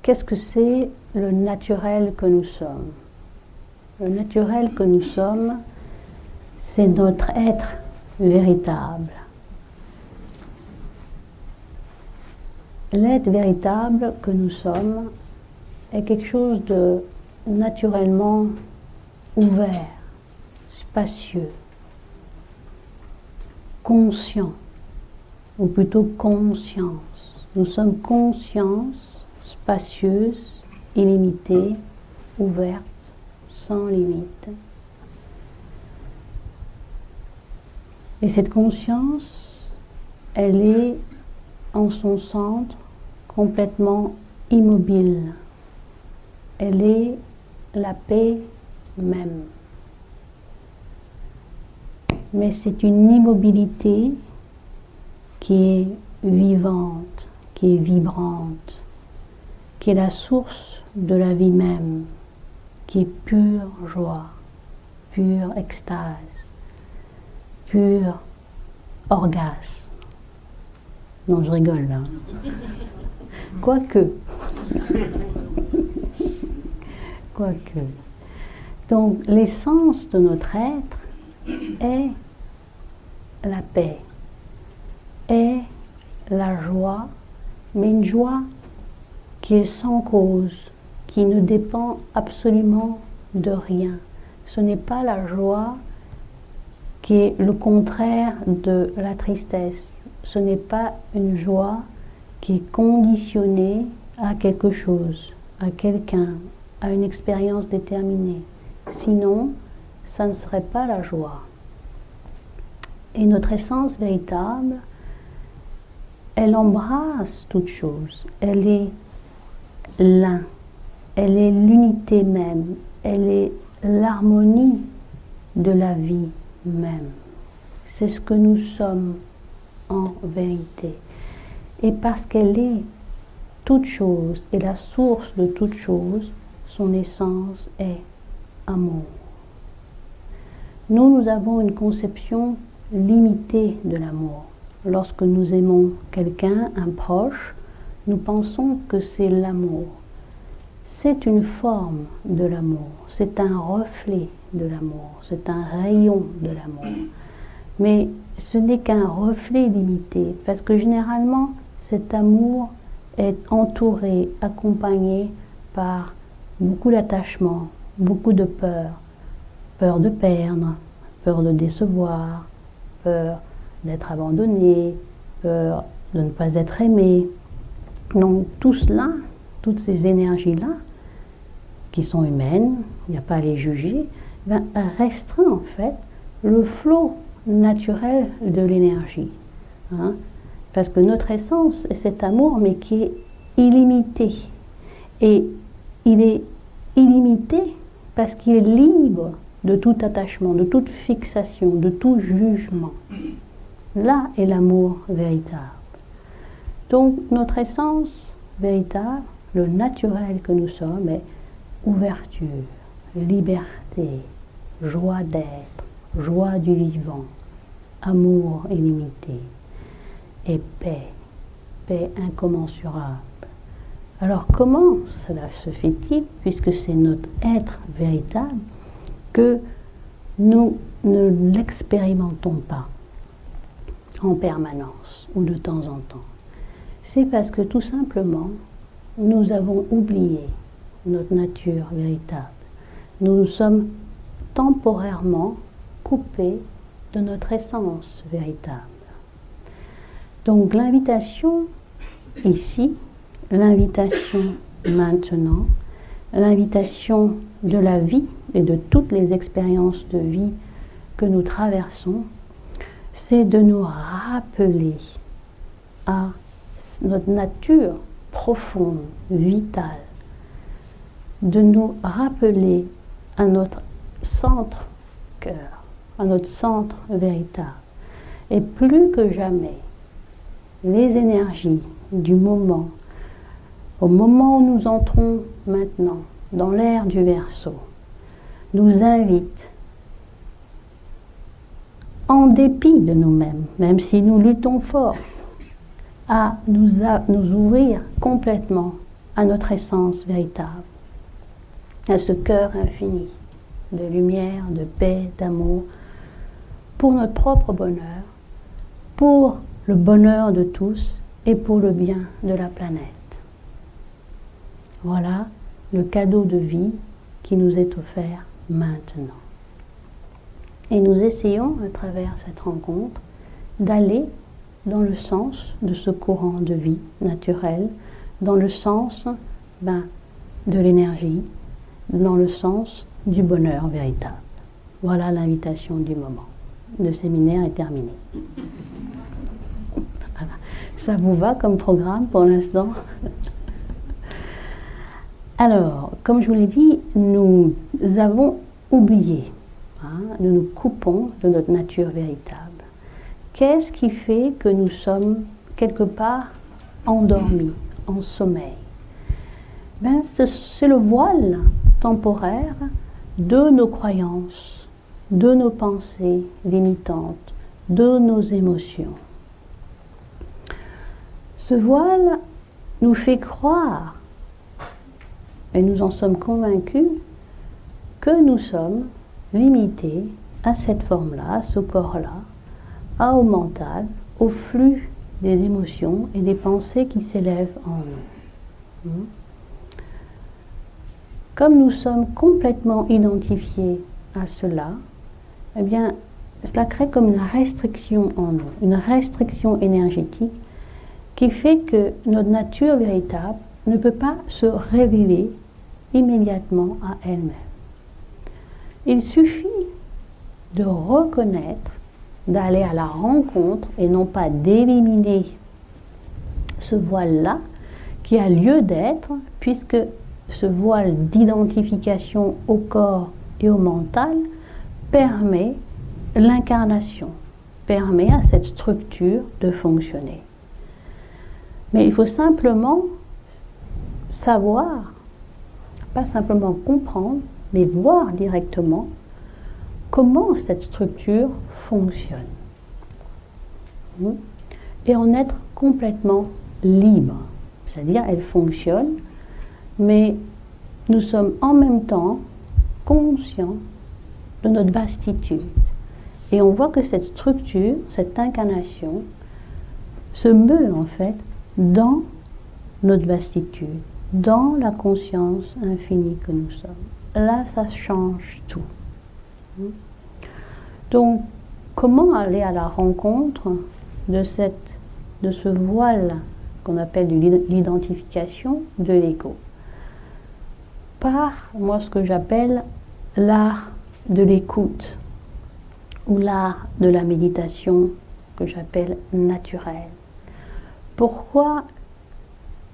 qu'est-ce que c'est le naturel que nous sommes? Le naturel que nous sommes, c'est notre être véritable. L'être véritable que nous sommes est quelque chose de naturellement ouvert, spacieux, conscient, ou plutôt conscience. Nous sommes conscience, spacieuse, illimitée, ouverte, sans limite. Et cette conscience, elle est en son centre complètement immobile. Elle est la paix même. Mais c'est une immobilité qui est vivante, qui est vibrante, qui est la source de la vie même, qui est pure joie, pure extase, pur orgasme. Non, je rigole là. Quoique. Quoique. Donc, l'essence de notre être est la paix, est la joie, mais une joie qui est sans cause, qui ne dépend absolument de rien. Ce n'est pas la joie qui est le contraire de la tristesse. Ce n'est pas une joie qui est conditionnée à quelque chose, à quelqu'un, à une expérience déterminée. Sinon, ça ne serait pas la joie. Et notre essence véritable, elle embrasse toute chose. Elle est l'un. Elle est l'unité même. Elle est l'harmonie de la vie même. C'est ce que nous sommes en vérité. Et parce qu'elle est toute chose et la source de toute chose, son essence est amour. Nous avons une conception limitée de l'amour. Lorsque nous aimons quelqu'un, un proche, nous pensons que c'est l'amour. C'est une forme de l'amour, c'est un reflet de l'amour, c'est un rayon de l'amour. Mais ce n'est qu'un reflet limité, parce que généralement, cet amour est entouré, accompagné par beaucoup d'attachement, beaucoup de peur. Peur de perdre, peur de décevoir, peur d'être abandonné, peur de ne pas être aimé. Donc tout cela, toutes ces énergies-là, qui sont humaines, il n'y a pas à les juger, restreint en fait le flot naturel de l'énergie. Hein? Parce que notre essence est cet amour, mais qui est illimité. Et il est illimité parce qu'il est libre de tout attachement, de toute fixation, de tout jugement. Là est l'amour véritable. Donc notre essence véritable, le naturel que nous sommes, est ouverture, liberté, joie d'être, joie du vivant, amour illimité et paix, paix incommensurable. Alors comment cela se fait-il, puisque c'est notre être véritable, que nous ne l'expérimentons pas en permanence ou de temps en temps? C'est parce que tout simplement, nous avons oublié notre nature véritable. Nous nous sommes temporairement coupés de notre essence véritable. Donc l'invitation ici, l'invitation maintenant, l'invitation de la vie et de toutes les expériences de vie que nous traversons, c'est de nous rappeler à notre nature profonde, vitale, de nous rappeler à notre centre cœur, à notre centre véritable. Et plus que jamais, les énergies du moment, au moment où nous entrons maintenant dans l'ère du Verseau, nous invitent, en dépit de nous-mêmes, même si nous luttons fort, à nous ouvrir complètement à notre essence véritable, à ce cœur infini de lumière, de paix, d'amour, pour notre propre bonheur, pour le bonheur de tous et pour le bien de la planète. Voilà le cadeau de vie qui nous est offert maintenant. Et nous essayons, à travers cette rencontre, d'aller dans le sens de ce courant de vie naturel, dans le sens de l'énergie, dans le sens du bonheur véritable. Voilà l'invitation du moment. Le séminaire est terminé. Voilà. Ça vous va comme programme pour l'instant? Alors, comme je vous l'ai dit, nous avons oublié, nous nous coupons de notre nature véritable. Qu'est-ce qui fait que nous sommes quelque part endormis, en sommeil? C'est le voile temporaire de nos croyances, de nos pensées limitantes, de nos émotions. Ce voile nous fait croire, et nous en sommes convaincus, que nous sommes limités à cette forme-là, à ce corps-là, au mental, au flux des émotions et des pensées qui s'élèvent en nous. Comme nous sommes complètement identifiés à cela, eh bien, cela crée comme une restriction en nous, une restriction énergétique qui fait que notre nature véritable ne peut pas se révéler immédiatement à elle-même. Il suffit de reconnaître, d'aller à la rencontre et non pas d'éliminer ce voile-là qui a lieu d'être, puisque ce voile d'identification au corps et au mental permet l'incarnation, permet à cette structure de fonctionner. Mais il faut simplement savoir, pas simplement comprendre, mais voir directement comment cette structure fonctionne. Et en être complètement libre. C'est-à-dire, elle fonctionne, mais nous sommes en même temps conscients de notre vastitude. Et on voit que cette structure, cette incarnation, se meut en fait dans notre vastitude, dans la conscience infinie que nous sommes. Là, ça change tout. Donc, comment aller à la rencontre de ce voile qu'on appelle l'identification de l'ego? Par, moi, ce que j'appelle l'art de l'écoute, ou l'art de la méditation, que j'appelle naturelle. Pourquoi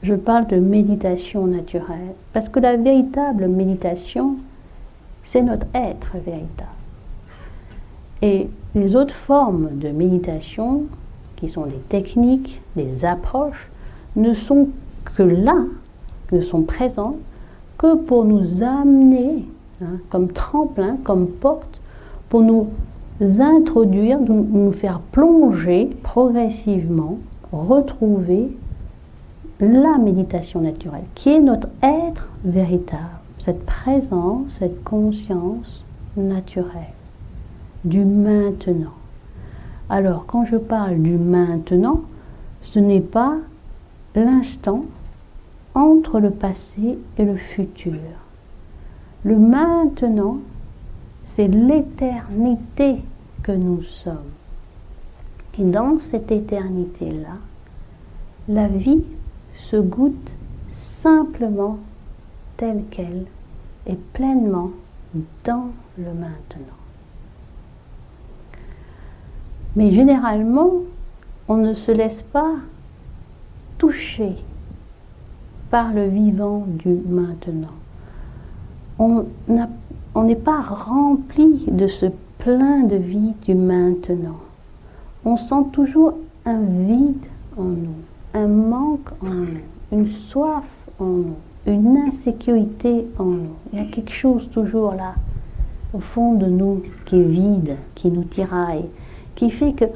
je parle de méditation naturelle? Parce que la véritable méditation, c'est notre être véritable. Et les autres formes de méditation, qui sont des techniques, des approches, ne sont que là, ne sont présentes que pour nous amener, comme tremplin, comme porte, pour nous introduire, nous faire plonger progressivement, retrouver la méditation naturelle, qui est notre être véritable, cette présence, cette conscience naturelle, du maintenant. Alors, quand je parle du maintenant, ce n'est pas l'instant entre le passé et le futur. Le maintenant, c'est l'éternité que nous sommes. Et dans cette éternité-là, la vie se goûte simplement telle qu'elle est pleinement dans le maintenant. Mais généralement, on ne se laisse pas toucher par le vivant du maintenant. On n'est pas rempli de ce plein de vie du maintenant. On sent toujours un vide en nous, un manque en nous, une soif en nous, une insécurité en nous. Il y a quelque chose toujours là, au fond de nous, qui est vide, qui nous tiraille, qui fait qu'il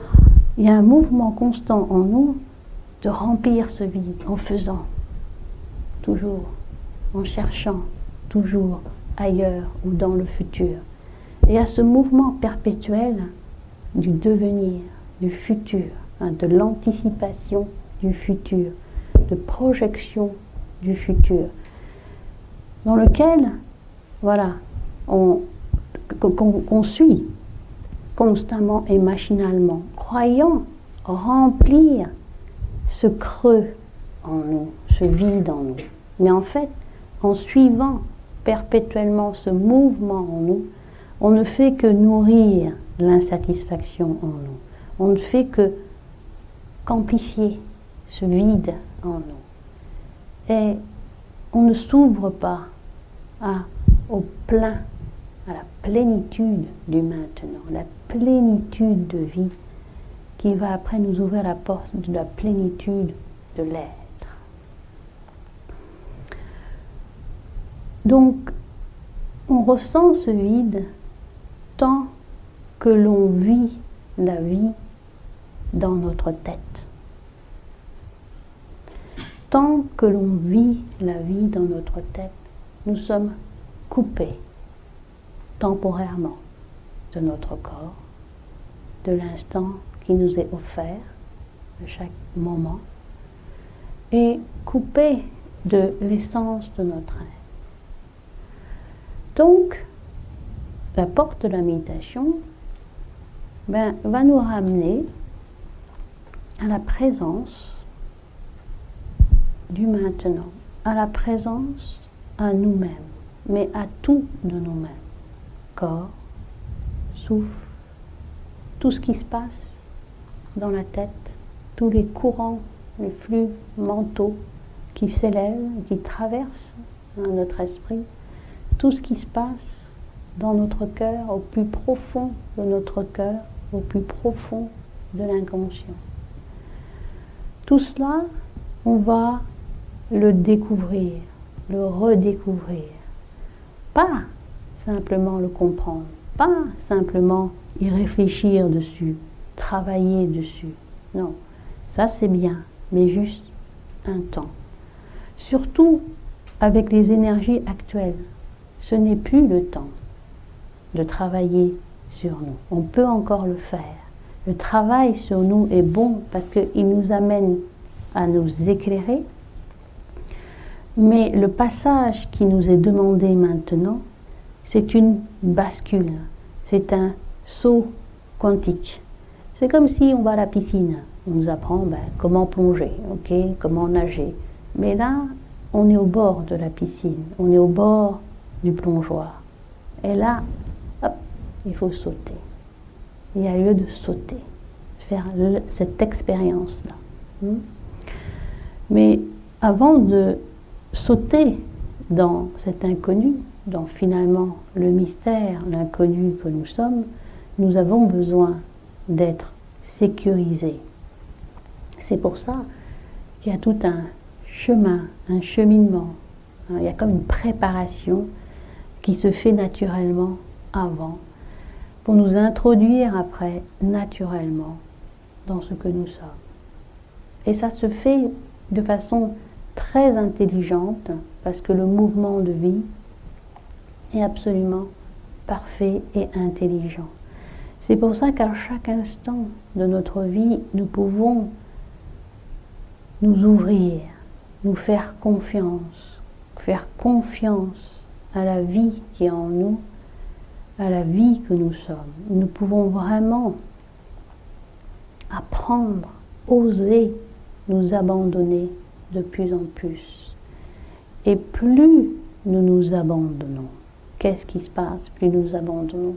y a un mouvement constant en nous de remplir ce vide en faisant. toujours, en cherchant toujours ailleurs ou dans le futur. Et à ce mouvement perpétuel du devenir, du futur, de l'anticipation du futur, de projection du futur, dans lequel, voilà, qu'on suit constamment et machinalement, croyant remplir ce creux en nous, ce vide en nous. Mais en fait, en suivant perpétuellement ce mouvement en nous, on ne fait que nourrir l'insatisfaction en nous. On ne fait que qu'amplifier ce vide en nous. Et on ne s'ouvre pas au plein, à la plénitude du maintenant, la plénitude de vie qui va après nous ouvrir la porte de la plénitude de l'être. Donc, on ressent ce vide tant que l'on vit la vie dans notre tête. Tant que l'on vit la vie dans notre tête, nous sommes coupés temporairement de notre corps, de l'instant qui nous est offert, de chaque moment, et coupés de l'essence de notre être. Donc, la porte de la méditation va nous ramener à la présence du maintenant, à la présence à nous-mêmes, mais à tout de nous-mêmes. Corps, souffle, tout ce qui se passe dans la tête, tous les courants, les flux mentaux qui s'élèvent, qui traversent notre esprit, tout ce qui se passe dans notre cœur, au plus profond de notre cœur, au plus profond de l'inconscient. Tout cela, on va le découvrir, le redécouvrir. Pas simplement le comprendre, pas simplement y réfléchir dessus, travailler dessus. Non, ça c'est bien, mais juste un temps. Surtout avec les énergies actuelles, ce n'est plus le temps de travailler sur nous. On peut encore le faire. Le travail sur nous est bon parce qu'il nous amène à nous éclairer, mais le passage qui nous est demandé maintenant, c'est une bascule, c'est un saut quantique. C'est comme si on va à la piscine, on nous apprend comment plonger, comment nager. Mais là, on est au bord de la piscine, on est au bord du plongeoir. Et là, hop, il faut sauter. Il y a lieu de sauter, faire cette expérience-là. Mais avant de sauter dans cet inconnu, dans finalement le mystère, l'inconnu que nous sommes, nous avons besoin d'être sécurisés. C'est pour ça qu'il y a tout un chemin, un cheminement. Il y a comme une préparation qui se fait naturellement avant, pour nous introduire après naturellement dans ce que nous sommes. Et ça se fait de façon très intelligente, parce que le mouvement de vie est absolument parfait et intelligent. C'est pour ça qu'à chaque instant de notre vie, nous pouvons nous ouvrir, nous faire confiance à la vie qui est en nous, à la vie que nous sommes. Nous pouvons vraiment apprendre, oser nous abandonner de plus en plus. Et plus nous nous abandonnons, qu'est-ce qui se passe? Plus nous nous abandonnons,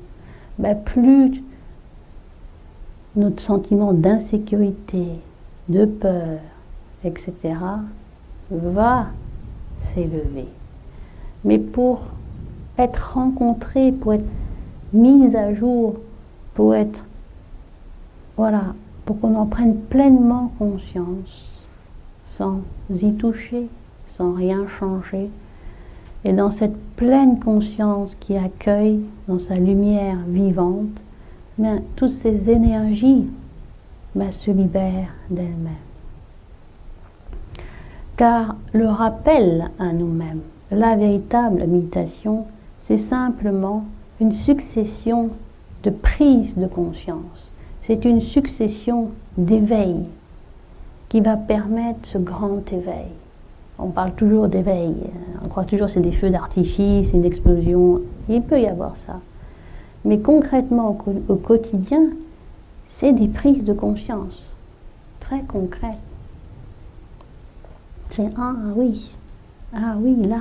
plus notre sentiment d'insécurité, de peur, etc. va s'élever. Mais pour être rencontré, pour être mis à jour, pour être, voilà, pour qu'on en prenne pleinement conscience, sans y toucher, sans rien changer, et dans cette pleine conscience qui accueille dans sa lumière vivante, toutes ces énergies se libèrent d'elles-mêmes. Car le rappel à nous-mêmes, la véritable méditation, c'est simplement une succession de prises de conscience. C'est une succession d'éveil qui va permettre ce grand éveil. On parle toujours d'éveil, on croit toujours que c'est des feux d'artifice, une explosion. Il peut y avoir ça. Mais concrètement, au quotidien, c'est des prises de conscience très concrètes. C'est ah oui, là,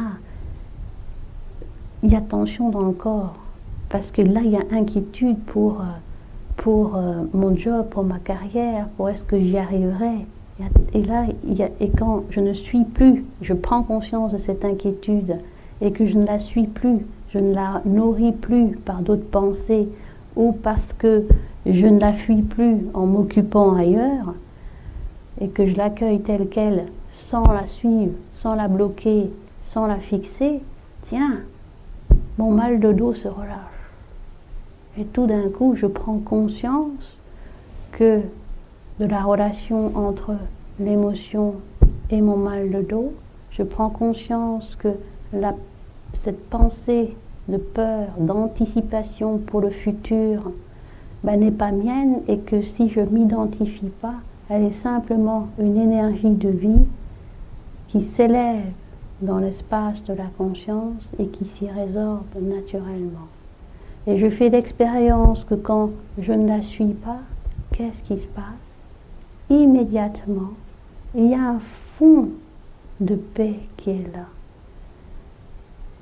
il y a tension dans le corps, parce que là, il y a inquiétude pour mon job, pour ma carrière, pour est-ce que j'y arriverai. Et là, et quand je ne suis plus, je prends conscience de cette inquiétude et que je ne la suis plus, je ne la nourris plus par d'autres pensées ou parce que je ne la fuis plus en m'occupant ailleurs et que je l'accueille telle qu'elle sans la suivre, sans la bloquer, sans la fixer, tiens, mon mal de dos se relâche. Et tout d'un coup, je prends conscience que de la relation entre l'émotion et mon mal de dos, je prends conscience que cette pensée de peur, d'anticipation pour le futur, n'est pas mienne et que si je ne m'identifie pas, elle est simplement une énergie de vie qui s'élève dans l'espace de la conscience et qui s'y résorbe naturellement. Et je fais l'expérience que quand je ne la suis pas, qu'est-ce qui se passe? Immédiatement, il y a un fond de paix qui est là,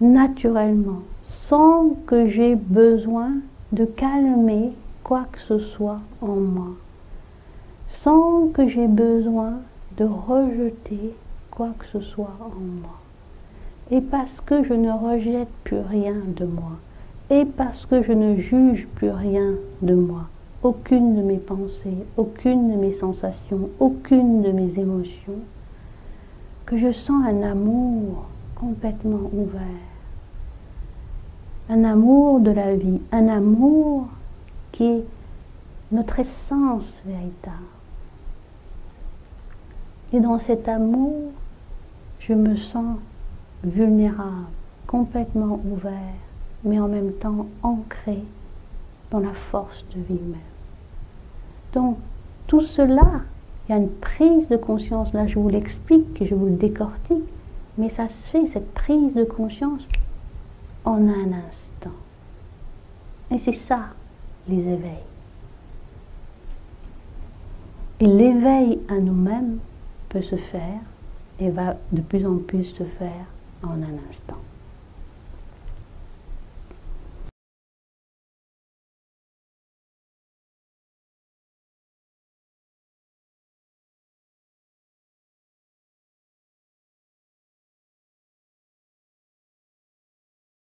naturellement, sans que j'ai besoin de calmer quoi que ce soit en moi, sans que j'ai besoin de rejeter quoi que ce soit en moi. Et parce que je ne rejette plus rien de moi, et parce que je ne juge plus rien de moi, aucune de mes pensées, aucune de mes sensations, aucune de mes émotions, que je sens un amour complètement ouvert, un amour de la vie, un amour qui est notre essence véritable. Et dans cet amour, je me sens vulnérable, complètement ouvert, mais en même temps ancré dans la force de vie même. Donc, tout cela, il y a une prise de conscience, là je vous l'explique, je vous le décortique, mais ça se fait, cette prise de conscience, en un instant. Et c'est ça, les éveils. Et l'éveil à nous-mêmes peut se faire, et va de plus en plus se faire en un instant.